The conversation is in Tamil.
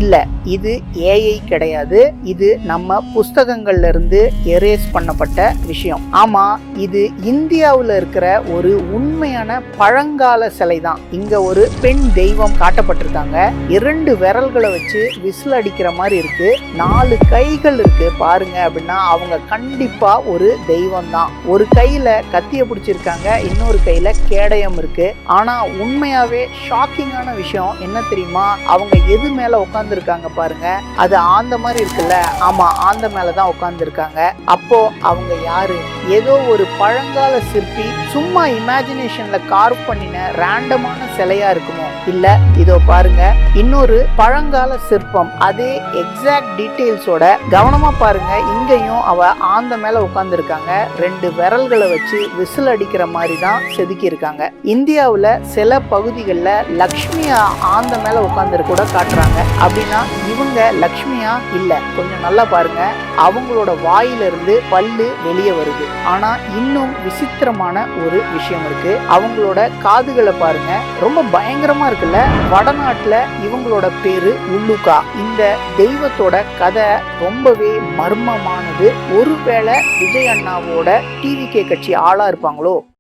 இல்ல, இது ஏஐ கிடையாது. இது நம்ம புஸ்தகங்கள்ல இருந்து எரேஸ் பண்ணப்பட்ட விஷயம். ஆமா, இது இந்தியாவுல இருக்கிற ஒரு உண்மையான பழங்கால சிலை தான். இங்க ஒரு பெண் தெய்வம் காட்டப்பட்டிருக்காங்க. 2 விரல்களை வச்சு விசில் அடிக்கிற மாதிரி இருக்கு. 4 கைகள் இருக்கு. பாருங்க அப்படின்னா அவங்க கண்டிப்பா ஒரு தெய்வம் தான். ஒரு கையில கத்திய பிடிச்சிருக்காங்க, இன்னொரு கையில கேடயம் இருக்கு. ஆனா உண்மையாவே ஷாக்கிங்கான விஷயம் என்ன தெரியுமா? அவங்க எது மேல உட்கார்ந்து இருக்காங்க பாருங்க, அது ஆந்த மாதிரி இருக்குல்ல. ஆமா, ஆந்த மேலதான் உட்கார்ந்து இருக்காங்க. அப்போ அவங்க யாரு? ஏதோ ஒரு பழங்கால சிற்பி சும்மா இமேஜினேஷன்ல கார்வ் பண்ணின ரேண்டமான சிலையா இருக்குமோ? இல்ல, இதோ பாருங்க, இன்னொரு பழங்கால சிற்பம். அதே எக்ஸாக்ட் டீடைல்ஸோட கவனமா பாருங்க. இங்கேயும் அவ ஆந்த மேல உட்கார்ந்து இருக்காங்க. 2 விரல்களை வச்சு விசில் அடிக்கிற மாதிரி தான் செதுக்கி இருக்காங்க. இந்தியாவுல சில பகுதிகளில் லக்ஷ்மியா ஆந்த மேல உட்கார்ந்து கூட காட்டுறாங்க. அப்படின்னா இவங்க லக்ஷ்மியா? இல்ல, கொஞ்சம் நல்லா பாருங்க, அவங்களோட வாயிலிருந்து பல்லு வெளியே வருது. ஆனா இன்னும் விசித்திரமான ஒரு விஷயம் இருக்கு. அவங்களோட காதுகளை பாருங்க, ரொம்ப பயங்கரமா இருக்குல்ல. வடநாட்டுல இவங்களோட பேரு உள்ளுகா. இந்த தெய்வத்தோட கதை ரொம்பவே மர்மமானது. ஒருவேளை விஜய் அண்ணாவோட டிவிகே கட்சி ஆளா இருப்பாங்களோ?